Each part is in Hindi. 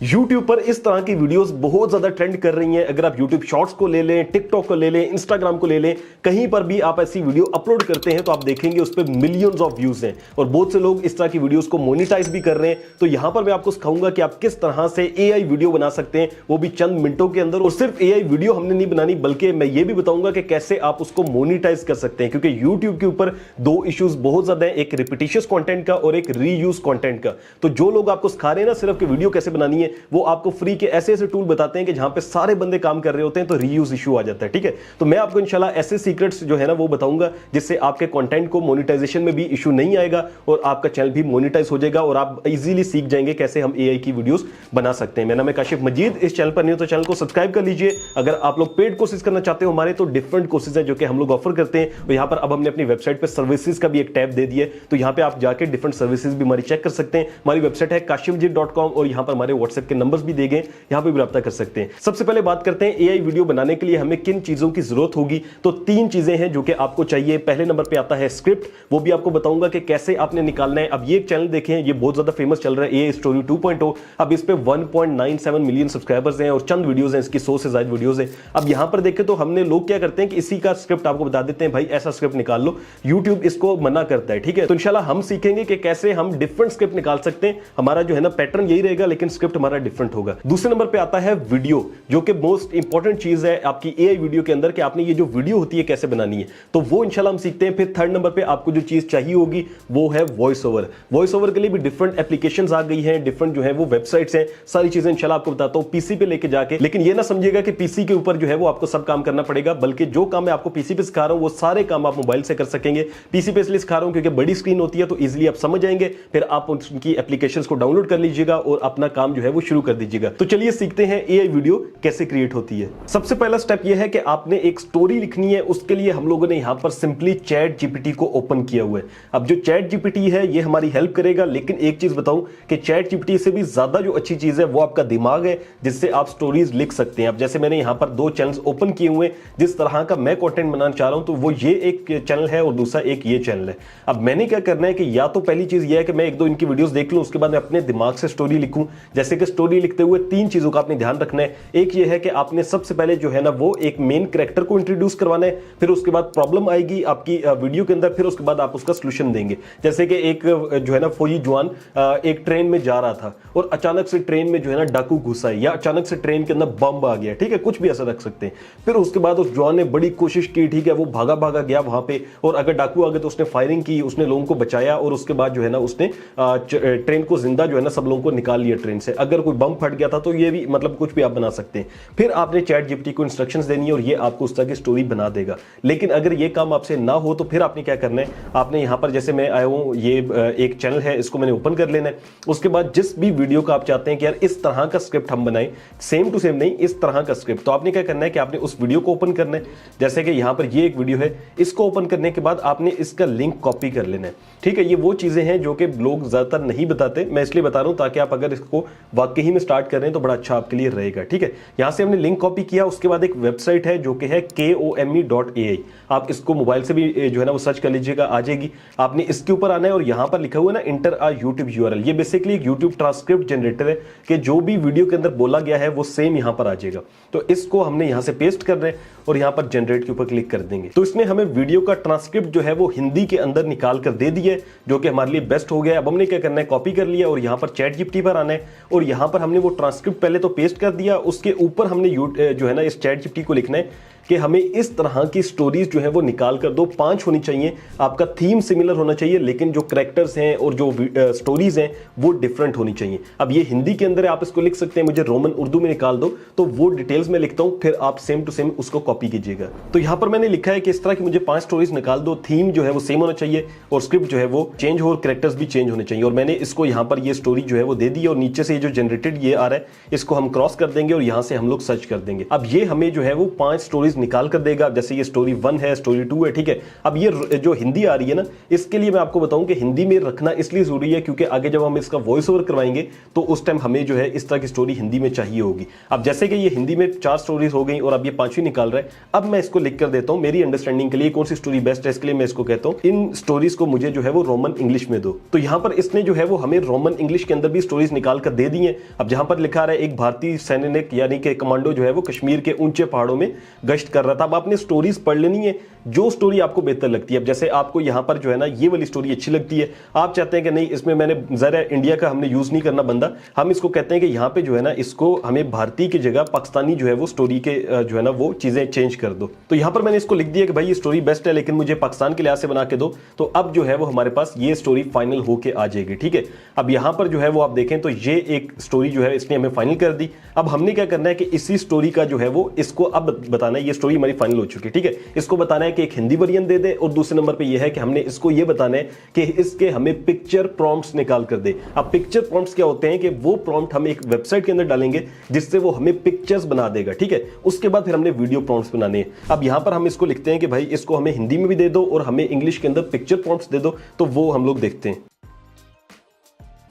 YouTube पर इस तरह की वीडियोस बहुत ज्यादा ट्रेंड कर रही हैं। अगर आप YouTube शॉर्ट्स को ले लें, टिकटॉक को ले लें, इंस्टाग्राम को ले लें, कहीं पर भी आप ऐसी वीडियो अपलोड करते हैं तो आप देखेंगे उस पर मिलियंस ऑफ व्यूज हैं और बहुत से लोग इस तरह की वीडियोस को मोनेटाइज भी कर रहे हैं। तो यहां पर मैं आपको सिखाऊंगा कि आप किस तरह से AI वीडियो बना सकते हैं, वो भी चंद मिनटों के अंदर। और सिर्फ AI वीडियो हमने नहीं बनानी, बल्कि मैं ये भी बताऊंगा कि कैसे आप उसको मोनेटाइज कर सकते हैं, क्योंकि YouTube के ऊपर दो इश्यूज बहुत ज्यादा है, एक रिपीटिशियस कंटेंट का और एक रीयूज कंटेंट का। तो जो लोग आपको सिखा रहे हैं ना सिर्फ कि वीडियो कैसे बनानी है, वो आपको फ्री के ऐसे ऐसे टूल बताते हैं कि जहां पे सारे बंदे काम कर रहे होते हैं तो रीयूज इशू आ जाता है। ठीक है, तो मैं आपको इंशाल्लाह ऐसे सीक्रेट्स जो है ना वो बताऊंगा जिससे आपके कंटेंट को मोनेटाइजेशन में भी इशू नहीं आएगा और आपका चैनल भी मोनेटाइज हो जाएगा और आप इजीली सीख जाएंगे कैसे हम AI की वीडियोस बना सकते हैं। मेरा नाम है काशिफ मजीद, इस चैनल पर नहीं हो तो चैनल को सब्सक्राइब कर लीजिए। अगर आप लोग पेड कोर्सेज करना चाहते हो हमारे, तो डिफरेंट कोर्सेज हैं जो कि हम लोग ऑफर करते हैं और यहाँ पर अब हमने अपनी वेबसाइट पर सर्विसेज का भी एक टैब दे दिया है, तो यहाँ पे आप जाके डिफरेंट सर्विसेज भी हमारी चेक कर सकते हैं। हमारी वेबसाइट है kashifmajid.com और यहाँ पर हमारे व्हाट्सएप के नंबर्स भी दिए गए, यहां पे भी रब्ता कर सकते हैं। सबसे पहले बात करते हैं AI वीडियो बनाने के लिए हमें किन चीजों की जरूरत होगी। तो तीन चीजें हैं जो कि आपको चाहिए। पहले नंबर पे आता है स्क्रिप्ट, वो भी आपको बताऊंगा कि कैसे आपने निकालना है। अब ये एक चैनल देखें, ये बहुत ज्यादा फेमस चल रहा है, AI स्टोरी 2.0। अब इस पे 1.97 मिलियन सब्सक्राइबर्स हैं और चंद वीडियोस हैं, इसकी 100 से ज्यादा वीडियोस हैं। अब यहां पर देखें तो हमने लोग क्या करते हैं कि इसी का स्क्रिप्ट आपको बता देते हैं, भाई ऐसा स्क्रिप्ट निकाल लो, YouTube इसको मना करता है। ठीक है, तो इंशाल्लाह हम सीखेंगे कि कैसे हम डिफरेंट स्क्रिप्ट निकाल सकते हैं। हमारा जो है ना पैटर्न यही रहेगा, लेकिन स्क्रिप्ट हमारा डिफरेंट होगा। दूसरे नंबर पे आता है वीडियो, जो कि मोस्ट इंपॉर्टेंट चीज है आपकी AI वीडियो के अंदर कि आपने ये जो वीडियो होती है कैसे बनानी है, तो वो इंशाल्लाह हम सीखते हैं। फिर थर्ड नंबर पे आपको जो चीज चाहिए होगी वो है वॉइस ओवर। वॉइस ओवर के लिए भी डिफरेंट एप्लीकेशंस आ गई हैं, डिफरेंट जो है वो वेबसाइट्स हैं, सारी चीजें इंशाल्लाह आपको बताता हूं पीसी पे लेके जाके। लेकिन ये ना समझिएगा कि पीसी के ऊपर जो है वो आपको सब काम करना पड़ेगा, बल्कि जो काम मैं आपको पीसी पे सिखा रहा हूं वो सारे काम आप मोबाइल से कर सकेंगे। पीसी पे इसलिए सिखा रहा हूं क्योंकि बड़ी स्क्रीन होती है तो इजिली आप समझ जाएंगे, फिर आप उनकी एप्लीकेशंस को डाउनलोड कर लीजिएगा और अपना काम जो है वो शुरू कर दीजिएगा। तो चलिए सीखते हैं AI वीडियो कैसे क्रिएट होती है। सबसे पहला स्टेप यह है कि आपने एक स्टोरी लिखनी है। उसके लिए हम लोगों ने यहां पर सिंपली चैट जीपीटी को ओपन किया हुआ है। अब जो चैट जीपीटी है ये हमारी हेल्प करेगा, लेकिन एक चीज बताऊं कि चैट जीपीटी से भी ज्यादा जो अच्छी चीज है वो आपका दिमाग है, जिससे आप स्टोरीज लिख सकते हैं। अब जैसे मैंने यहां पर दो चैनल्स ओपन किए हुए, जिस तरह का मैं कंटेंट बनाना चाह रहा हूं तो वो ये एक चैनल है और दूसरा एक ये चैनल है। अब मैंने क्या करना है कि या तो पहली चीज ये है कि मैं एक दो इनकी वीडियोस देख लूं, उसके बाद मैं अपने दिमाग से स्टोरी लिखूं। जैसे कि स्टोरी लिखते हुए तीन चीजों का आपने ध्यान रखना है। एक ये है कि आपने सबसे पहले जो है ना वो एक मेन कैरेक्टर को इंट्रोड्यूस करवाना है, फिर उसके बाद प्रॉब्लम आएगी आपकी वीडियो के अंदर, फिर उसके बाद आप उसका सॉल्यूशन देंगे। जैसे कि एक जो है ना फौजी जवान एक ट्रेन में जा रहा था और अचानक से ट्रेन में जो है ना डाकू घुसा है, या अचानक से ट्रेन के अंदर बम आ गया, ठीक है, कुछ भी ऐसा रख सकते हैं। फिर उसके बाद उस जवान ने बड़ी कोशिश की, ठीक है, वो भागा भागा गया वहां पे, और अगर डाकू आ गए तो उसने फायरिंग की, उसने लोगों को बचाया और उसके बाद जो है ना उसने ट्रेन को जिंदा जो है ना सब लोगों को निकाल लिया ट्रेन से। अगर कोई बम फट गया था तो ये भी मतलब कुछ भी आप बना सकते हैं। फिर आपने चैट जीपीटी को इंस्ट्रक्शंस देनी है और ये आपको उस तरह की स्टोरी बना देगा। लेकिन अगर ये काम आपसे ना हो तो फिर आपने क्या करना है, आपने यहां पर जैसे मैं आया हूं, ये एक चैनल है, इसको मैंने ओपन कर लेना है। उसके बाद जिस भी वीडियो का आप चाहते हैं कि यार इस तरह का स्क्रिप्ट हम बनाएं, सेम टू सेम नहीं, इस तरह का स्क्रिप्ट, तो आपने क्या करना है कि आपने उस वीडियो को ओपन करना है। जैसे कि यहां पर ये एक वीडियो है, इसको ओपन करने के बाद आपने इसका लिंक कॉपी कर लेना है। ठीक है, ये वो चीजें हैं जो कि लोग ज्यादातर नहीं बताते, मैं इसलिए बता रहा हूं ताकि आप अगर इसको वाकई में स्टार्ट कर रहे हैं तो बड़ा अच्छा आपके लिए रहेगा। ठीक है, यहां से हमने लिंक कॉपी किया। उसके बाद एक वेबसाइट है जो कि है kome.ai, आप इसको मोबाइल से भी जो है ना वो सर्च कर लीजिएगा, आ जाएगी। आपने इसके ऊपर आना है और यहां पर लिखा हुआ है ना इंटर आ यूट्यूब URL, ये बेसिकली एक यूट्यूब ट्रांसक्रिप्ट जनरेटर है कि जो भी वीडियो के अंदर बोला गया है वो सेम यहां पर आ जाएगा। तो इसको हमने यहां से पेस्ट कर रहे हैं और यहां पर जनरेट के ऊपर क्लिक कर देंगे। तो इसने हमें वीडियो का ट्रांसक्रिप्ट जो है वो हिंदी के अंदर निकाल कर दे दिया है, जो कि हमारे लिए बेस्ट हो गया। अब हमने क्या करना है, कॉपी कर लिया और यहां पर चैट जीपीटी पर आना है और यहां पर हमने वो ट्रांसक्रिप्ट पहले तो पेस्ट कर दिया। उसके ऊपर हमने जो है ना इस चैट जीपीटी को लिखना है कि हमें इस तरह की स्टोरीज जो है वो निकाल कर दो, 5 होनी चाहिए। आपका थीम सिमिलर होना चाहिए, लेकिन जो कैरेक्टर्स हैं और जो स्टोरीज हैं वो डिफरेंट होनी चाहिए। अब ये हिंदी के अंदर है, आप इसको लिख सकते हैं, मुझे रोमन उर्दू में निकाल दो, तो वो डिटेल्स में लिखता हूं, फिर आप सेम टू सेम उसको कॉपी कीजिएगा। तो यहां पर मैंने लिखा है कि इस तरह की मुझे 5 स्टोरीज निकाल दो, थीम जो है वो सेम होना चाहिए और स्क्रिप्ट जो है वो चेंज हो और कैरेक्टर्स भी चेंज होने चाहिए। और मैंने इसको यहां पर ये स्टोरी जो है वो दे दी और नीचे से ये जो जनरेटेड ये आ रहा है इसको हम क्रॉस कर देंगे और यहां से हम लोग सर्च कर देंगे। अब ये हमें जो है वो 5 स्टोरीज निकाल कर देगा। जैसे ये स्टोरी 1 है, स्टोरी 2 है, ठीक है। अब ये जो हिंदी आ रही है ना, इसके लिए मैं आपको बताऊं कि हिंदी में रखना इसलिए जरूरी है क्योंकि आगे जब हम इसका वॉइस ओवर करवाएंगे तो उस टाइम हमें जो है इस तरह की स्टोरी हिंदी में चाहिए होगी। अब जैसे कि ये हिंदी में 4 स्टोरीज हो गई और अब ये 5वीं निकाल रहा है, अब मैं इसको लिख कर देता हूं मेरी अंडरस्टैंडिंग के लिए कौन सी स्टोरी बेस्ट है। इसके लिए मैं इसको कहता हूं इन स्टोरीज को मुझे जो है वो रोमन इंग्लिश में दो। तो यहां पर इसने जो है वो हमें रोमन इंग्लिश के अंदर भी स्टोरीज निकाल कर दे दी है। अब जहां पर लिखा रहा है एक भारतीय सैनिक यानी कि कमांडो जो है वो कश्मीर के ऊंचे पहाड़ों में गश्त कर रहा था। अब आपने स्टोरीज पढ़ लेनी है जो स्टोरी आपको बेहतर लगती है। अब जैसे आपको यहां पर जो है ना ये वाली स्टोरी अच्छी लगती है, आप चाहते हैं कि नहीं इसमें मैंने जरा इंडिया का हमने यूज नहीं करना बंदा, हम इसको कहते हैं कि यहां पे जो है ना इसको हमें भारतीय की जगह पाकिस्तानी जो है वो स्टोरी के जो है ना वो चीजें चेंज कर दो। तो यहां पर मैंने इसको लिख दिया कि भाई ये स्टोरी बेस्ट है लेकिन मुझे पाकिस्तान के लिहाज से बना के दो। तो अब जो है वो हमारे पास ये स्टोरी फाइनल होके आ जाएगी, ठीक है। अब यहां पर जो है वो आप देखें तो ये एक स्टोरी जो है इसने हमें फाइनल कर दी। अब हमने क्या करना है कि इसी स्टोरी का जो है वो इसको अब बताना है, ये स्टोरी हमारी फाइनल हो चुकी है, ठीक है। इसको बताना है कि एक हिंदी वर्जन दे दे और दूसरे नंबर पे ये है कि हमने इसको ये बताना है कि इसके हमें पिक्चर प्रॉम्प्ट्स निकाल कर दे। अब पिक्चर प्रॉम्प्ट्स क्या होते हैं कि वो प्रॉम्प्ट हम एक वेबसाइट के अंदर डालेंगे जिससे वो हमें पिक्चर्स बना देगा, ठीक है। उसके बाद फिर हमने वीडियो प्रॉम्प्ट्स बनाने हैं। अब यहां पर हम इसको लिखते हैं कि भाई इसको हमें हिंदी में भी दे दो और हमें इंग्लिश के अंदर पिक्चर प्रॉम्प्ट्स दे दो, तो वो हम लोग देखते हैं।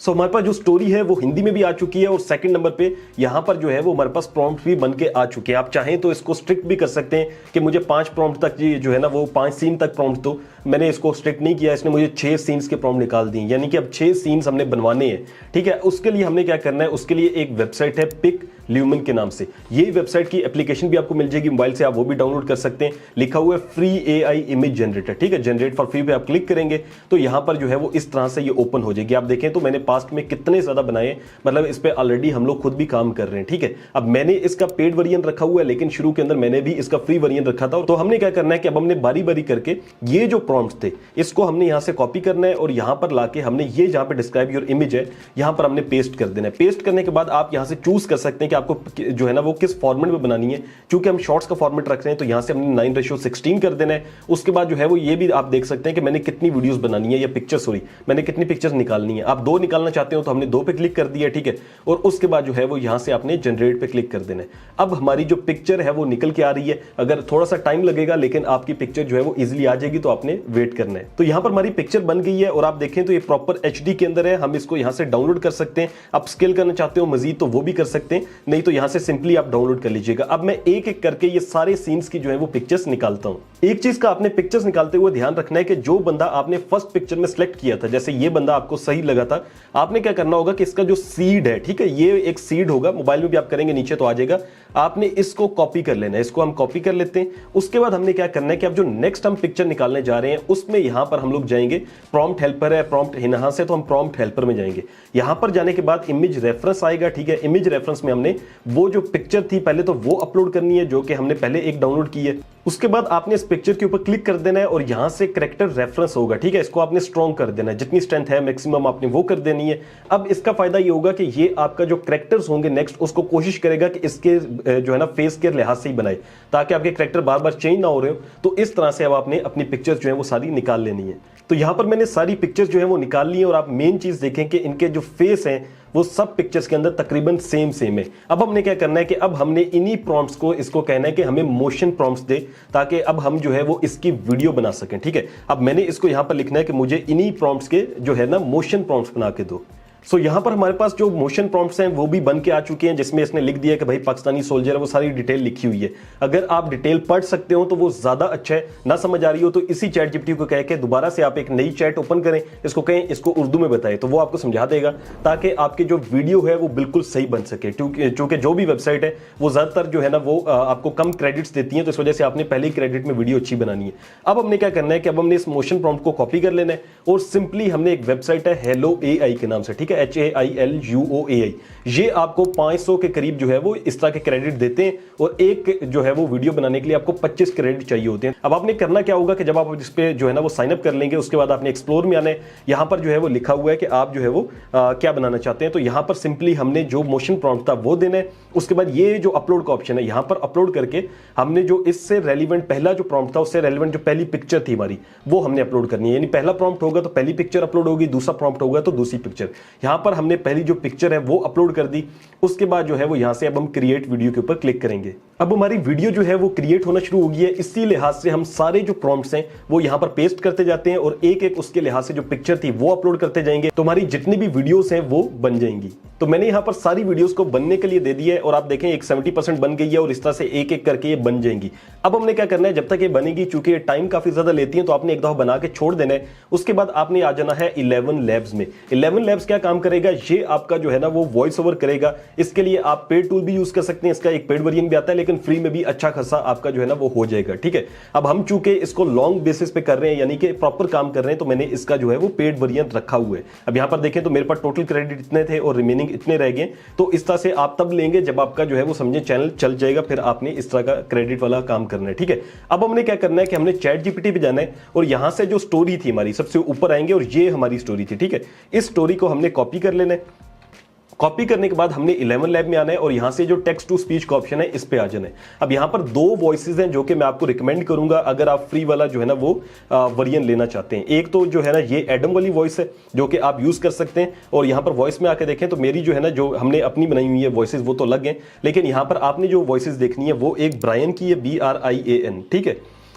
सो हमारे पास जो स्टोरी है वो हिंदी में भी आ चुकी है और सेकंड नंबर पे यहां पर जो है वो हमारे पास प्रॉम्प्ट भी बन के आ चुके हैं। आप चाहें तो इसको स्ट्रिक्ट भी कर सकते हैं कि मुझे 5 प्रॉम्प्ट तक जो है ना वो 5 सीन तक प्रॉम्प्ट दो। मैंने इसको स्ट्रिक्ट नहीं किया, इसने मुझे 6 सीन्स के प्रॉम्प्ट निकाल दिए, यानी कि अब 6 सीन्स हमने बनवाने हैं, ठीक है। उसके लिए हमने क्या करना है, उसके लिए एक वेबसाइट है पिक ल्यूमन के नाम से। ये वेबसाइट की एप्लीकेशन भी आपको मिल जाएगी मोबाइल से, आप वो भी डाउनलोड कर सकते हैं। लिखा हुआ है फ्री एआई इमेज जनरेटर, ठीक है। जनरेट फॉर फ्री पे आप क्लिक करेंगे तो यहां पर जो है वो इस तरह से ये ओपन हो जाएगी। आप देखें तो मैंने पास्ट में कितने ज्यादा बनाए, मतलब इस पे ऑलरेडी हम लोग खुद भी काम कर रहे हैं, ठीक है। अब मैंने इसका पेड वर्जन रखा हुआ है लेकिन शुरू के अंदर मैंने भी इसका फ्री वर्जन रखा था। तो हमने क्या करना है कि अब हमने बारी बारी करके ये जो प्रॉम्प्ट्स थे इसको हमने यहां से कॉपी करना है और यहां पर लाके हमने ये जहां पे डिस्क्राइब योर इमेज है यहां पर हमने पेस्ट कर देना है। पेस्ट करने के बाद आप यहां से चूज कर सकते हैं कि आपको जो है ना वो किस फॉर्मेट में बनानी है। चूंकि हम शॉर्ट्स का फॉर्मेट रख रहे हैं तो यहां से हमने 9:16 कर देना है। उसके बाद जो है वो ये भी आप देख सकते हैं कि मैंने कितनी वीडियोस बनानी है या पिक्चर, सॉरी मैंने कितनी पिक्चर्स निकालनी है। आप 2 निकालना चाहते हो तो हमने 2 पे क्लिक कर दिया, ठीक है। और उसके बाद जो है वो यहां से आपने जनरेट पे क्लिक कर देना है। अब हमारी जो पिक्चर है वो निकल के आ रही है। अगर थोड़ा सा टाइम लगेगा लेकिन आपकी पिक्चर जो है वो इजीली आ जाएगी, तो आपने वेट करना है। तो यहां पर हमारी पिक्चर बन गई है और आप देखें तो ये प्रॉपर एचडी के अंदर है। हम इसको यहां से डाउनलोड कर सकते हैं। आप स्केल करना चाहते हो मजीद तो वो भी कर सकते हैं, नहीं तो यहां से सिंपली आप डाउनलोड कर लीजिएगा। अब मैं एक एक करके ये सारे सीन्स की जो है वो पिक्चर्स निकालता हूं। एक चीज का आपने पिक्चर्स निकालते हुए ध्यान रखना है कि जो बंदा आपने फर्स्ट पिक्चर में सिलेक्ट किया था, जैसे ये बंदा आपको सही लगा था, आपने क्या करना होगा कि इसका जो सीड है, ठीक है, ये एक सीड होगा, मोबाइल में भी आप करेंगे नीचे तो आ जाएगा। आपने इसको कॉपी कर लेना है, इसको हम कॉपी कर लेते हैं। उसके बाद हमने क्या करना है कि अब जो नेक्स्ट हम पिक्चर निकालने जा रहे हैं उसमें यहां पर हम लोग जाएंगे, प्रॉम्प्ट हेल्पर है, प्रॉम्प्ट यहां से तो हम प्रॉम्प्ट हेल्पर में जाएंगे। यहां पर जाने के बाद इमेज रेफरेंस आएगा, ठीक है। इमेज रेफरेंस में हमने वो जो पिक्चर थी पहले तो वो अपलोड करनी है जो कि हमने पहले एक डाउनलोड की है। उसके बाद आपने इस पिक्चर के ऊपर क्लिक कर देना है और यहां से कैरेक्टर रेफरेंस होगा, ठीक है। इसको आपने स्ट्रॉन्ग कर देना है, जितनी स्ट्रेंथ है मैक्सिमम आपने वो कर देनी है। अब इसका फायदा ये होगा कि ये आपका जो कैरेक्टर्स होंगे नेक्स्ट उसको कोशिश करेगा कि इसके जो है ना फेस के लिहाज से ही बनाए, ताकि आपके कैरेक्टर बार बार चेंज ना हो रहे हो। तो इस तरह से अब आपने अपनी पिक्चर्स जो है वो सारी निकाल लेनी है। तो यहां पर मैंने सारी पिक्चर्स जो है वो निकाल ली है और आप मेन चीज देखें कि इनके जो फेस हैं वो सब पिक्चर्स के अंदर तकरीबन सेम है। अब हमने क्या करना है कि अब हमने इन्हीं प्रॉम्प्ट्स को इसको कहना है कि हमें मोशन प्रॉम्प्ट्स दे, ताकि अब हम जो है वो इसकी वीडियो बना सकें, ठीक है। अब मैंने इसको यहां पर लिखना है कि मुझे इन्हीं प्रॉम्प्ट्स के जो है ना मोशन प्रॉम्प्ट्स बना के दो। सो यहां पर हमारे पास जो मोशन प्रॉम्प्ट्स हैं वो भी बन के आ चुके हैं, जिसमें इसने लिख दिया कि भाई पाकिस्तानी सोल्जर है, वो सारी डिटेल लिखी हुई है। अगर आप डिटेल पढ़ सकते हो तो वो ज्यादा अच्छा है, ना समझ आ रही हो तो इसी चैट जीपीटी को कह के दोबारा से आप एक नई चैट ओपन करें, इसको कहें इसको उर्दू में बताए तो वो आपको समझा देगा, ताकि आपकी जो वीडियो है वो बिल्कुल सही बन सके। क्योंकि जो भी वेबसाइट है वो ज्यादातर जो है ना वो आपको कम क्रेडिट्स देती है, तो इस वजह से आपने पहले ही क्रेडिट में वीडियो अच्छी बनानी है। अब हमने क्या करना है कि अब हमने इस मोशन प्रॉम्प्ट को कॉपी कर लेना है और सिंपली हमने एक वेबसाइट है हेलो एआई के नाम से, ठीक है, HAILUOAI, ये आपको 500 के करीब जो है वो इस तरह के क्रेडिट देते हैं और एक जो है वो वीडियो बनाने के लिए आपको 25 क्रेडिट चाहिए होते हैं। अब आपने करना क्या होगा कि जब आप इस पे जो है ना वो साइन अप कर लेंगे उसके बाद आपने एक्सप्लोर में आना है। यहां पर जो है वो लिखा हुआ है कि आप जो है वो क्या बनाना चाहते हैं, तो यहां पर सिंपली हमने जो मोशन प्रॉम्प्ट था वो देना है। उसके बाद ये जो अपलोड का ऑप्शन है यहां पर अपलोड करके हमने जो इससे रेलिवेंट पहला जो प्रॉम्प्ट था उससे रेलिवेंट जो पहली पिक्चर थी हमारी वो हमने अपलोड करनी है। यानी पहला प्रॉम्प्ट होगा तो पहली पिक्चर अपलोड होगी, दूसरा प्रॉम्प्ट होगा तो दूसरी पिक्चर। यहां पर हमने पहली जो पिक्चर है वो अपलोड कर दी। उसके बाद जो है वो यहां से अब हम क्रिएट वीडियो के ऊपर क्लिक करेंगे। अब हमारी वीडियो जो है वो क्रिएट होना शुरू हो गई है। इसी लिहाज से हम सारे जो प्रॉम्प्ट्स हैं वो यहां पर पेस्ट करते जाते हैं और एक एक उसके लिहाज से जो पिक्चर थी वो अपलोड करते जाएंगे, तो हमारी जितनी भी वीडियोस हैं वो बन जाएंगी। तो मैंने यहां पर सारी वीडियोस को बनने के लिए दे दिया है और आप देखें एक 70% बन गई है और इस तरह से एक एक करके ये बन जाएंगी। अब हमने क्या करना है, जब तक ये बनेगी, चूंकि ये टाइम काफी ज्यादा लेती है, तो आपने एक दफा बना के छोड़ देना है। उसके बाद आपने आ जाना है 11 लैब्स में। 11 लैब्स क्या काम करेगा, ये आपका जो है ना वो वॉइस ओवर करेगा। इसके लिए आप पेड टूल भी यूज कर सकते हैं, इसका एक पेड वर्जन भी आता है, लेकिन फ्री में भी अच्छा खासा आपका जो है ना वो हो जाएगा। ठीक है, अब हम चूंकि इसको लॉन्ग बेसिस पे कर रहे हैं, यानी कि प्रॉपर काम कर रहे हैं, तो मैंने इसका जो है वो पेड वर्जन रखा हुआ है। अब यहां पर देखें तो मेरे पास टोटल क्रेडिट इतने थे और रिमेनिंग इतने रह गए। तो इस तरह से आप तब लेंगे जब आपका जो है वो समझे चैनल चल जाएगा, फिर आपने इस तरह का क्रेडिट वाला काम करना है। ठीक है, अब हमने क्या करना है कि हमने चैट जीपीटी पे जाना है और यहां से जो स्टोरी थी हमारी सबसे ऊपर आएंगे और ये हमारी स्टोरी थी। ठीक है, इस स्टोरी को हमने कॉपी कर लेना है। कॉपी करने के बाद हमने 11 लैब में आना है और यहां से जो टेक्स्ट टू स्पीच का ऑप्शन है इस पे आ जाना है। अब यहां पर दो वॉइसेस हैं जो कि मैं आपको रिकमेंड करूंगा अगर आप फ्री वाला जो है ना वो वर्जन लेना चाहते हैं। एक तो जो है ना ये एडम वाली वॉइस है जो कि आप यूज कर सकते हैं, और यहां पर वॉइस में आकर देखें तो मेरी जो है ना जो हमने अपनी बनाई हुई है वॉइसेस वो तो अलग हैं, लेकिन यहां पर आपने जो वॉइसेस देखनी है वो एक ब्रायन की है, BRIAN। ठीक है,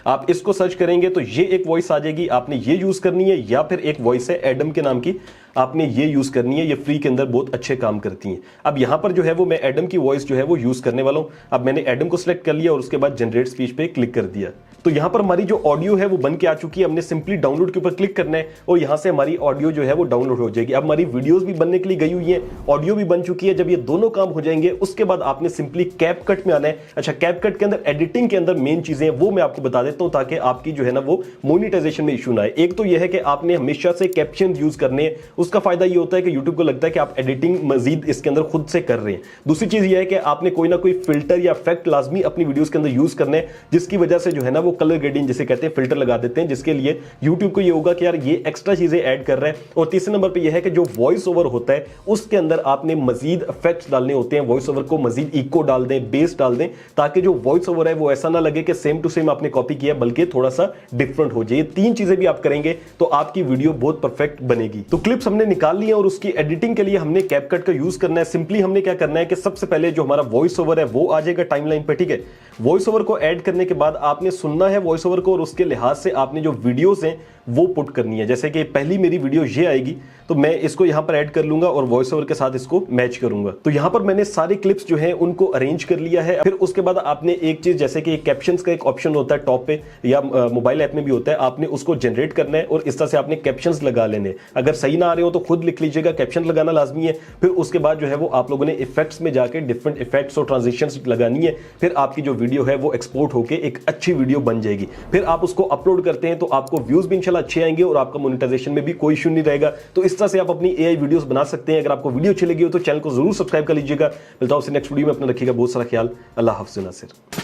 आप इसको सर्च करेंगे तो ये एक वॉइस आ जाएगी, आपने ये यूज करनी है, या फिर एक वॉइस है एडम के नाम की, आपने ये यूज करनी है। ये फ्री के अंदर बहुत अच्छे काम करती हैं। अब यहां पर जो है वो मैं एडम की वॉइस जो है वो यूज करने वाला हूं। अब मैंने एडम को सिलेक्ट कर लिया और उसके बाद जनरेट स्पीच पे क्लिक कर दिया। तो यहां पर हमारी जो ऑडियो है वो बन के आ चुकी है। हमने सिंपली डाउनलोड के ऊपर क्लिक करना है और यहां से हमारी ऑडियो जो है वो डाउनलोड हो जाएगी। अब हमारी वीडियोस भी बनने के लिए गई हुई है, ऑडियो भी बन चुकी है। जब ये दोनों काम हो जाएंगे उसके बाद आपने सिंपली कैपकट में आना है। अच्छा, कैपकट के अंदर एडिटिंग के अंदर मेन चीजें वो मैं आपको बता देता हूं ताकि आपकी जो है ना वो मोनेटाइजेशन में इशू ना आए। एक तो यह है कि आपने हमेशा से कैप्शन यूज करने हैं। उसका फायदा ये होता है कि यूट्यूब को लगता है कि आप एडिटिंग मजीद इसके अंदर खुद से कर रहे हैं। दूसरी चीज यह है कि आपने कोई ना कोई फिल्टर या इफेक्ट लाजमी अपनी वीडियोस के अंदर यूज करने हैं, जिसकी वजह से जो है ना वो कलर ग्रेडिंग जैसे कहते हैं फिल्टर लगा देते हैं, जिसके लिए यूट्यूब को ये होगा कि यार ये एक्स्ट्रा चीजें ऐड कर रहे हैं। और तीसरे नंबर पे ये है कि जो वॉइस ओवर होता है उसके अंदर आपने मजीद इफेक्ट्स डालने होते हैं। वॉइस ओवर को मजीद इको डाल दें, बेस डाल दें, ताकि जो वॉइस ओवर है वो ऐसा ना लगे कि सेम टू सेम आपने कॉपी किया, बल्कि थोड़ा सा डिफरेंट हो जाए। तीन चीजें भी आप करेंगे तो आपकी वीडियो बहुत परफेक्ट बनेगी। तो क्लिप्स हमने निकाल ली है और उसकी एडिटिंग के लिए हमने कैपकट का यूज करना है। सिंपली हमने क्या करना है कि सबसे पहले जो हमारा वॉइस ओवर है वो आ जाएगा टाइमलाइन पे। ठीक है, वॉइस ओवर को ऐड करने के बाद आपने सुनना है वॉइस ओवर को और उसके लिहाज से आपने जो वीडियोस हैं वो पुट करनी है। जैसे कि पहली मेरी वीडियो ये आएगी तो मैं इसको यहां पर ऐड कर लूंगा और वॉइस ओवर के साथ इसको मैच करूंगा। तो यहां पर मैंने सारे क्लिप्स जो हैं उनको अरेंज कर लिया है। फिर उसके बाद आपने एक चीज, जैसे कि कैप्शंस का एक ऑप्शन होता है टॉप पे या मोबाइल ऐप में भी होता है, आपने उसको जनरेट करना है और इस तरह से आपने कैप्शंस लगा लेने। अगर सही ना आ रहे हो तो खुद लिख लीजिएगा, कैप्शन लगाना लाजमी है। फिर उसके बाद जो है वो आप लोगों ने इफेक्ट्स में जाके डिफरेंट इफेक्ट्स और ट्रांजिशंस लगानी है। फिर आपकी जो वीडियो है वो एक्सपोर्ट होकर एक अच्छी वीडियो बन जाएगी। फिर आप उसको अपलोड करते हैं तो आपको व्यूज भी इंशाल्लाह अच्छे आएंगे और आपका मोनेटाइजेशन में भी कोई इशू नहीं रहेगा। तो इस तरह से आप अपनी एआई वीडियोस बना सकते हैं। अगर आपको वीडियो अच्छी लगी हो तो चैनल को जरूर सब्सक्राइब कर लीजिएगा। मिलता हूं आपसे नेक्स्ट वीडियो में। अपना रखिएगा बहुत सारा ख्याल। अल्लाह हाफ़िज़ नासिर।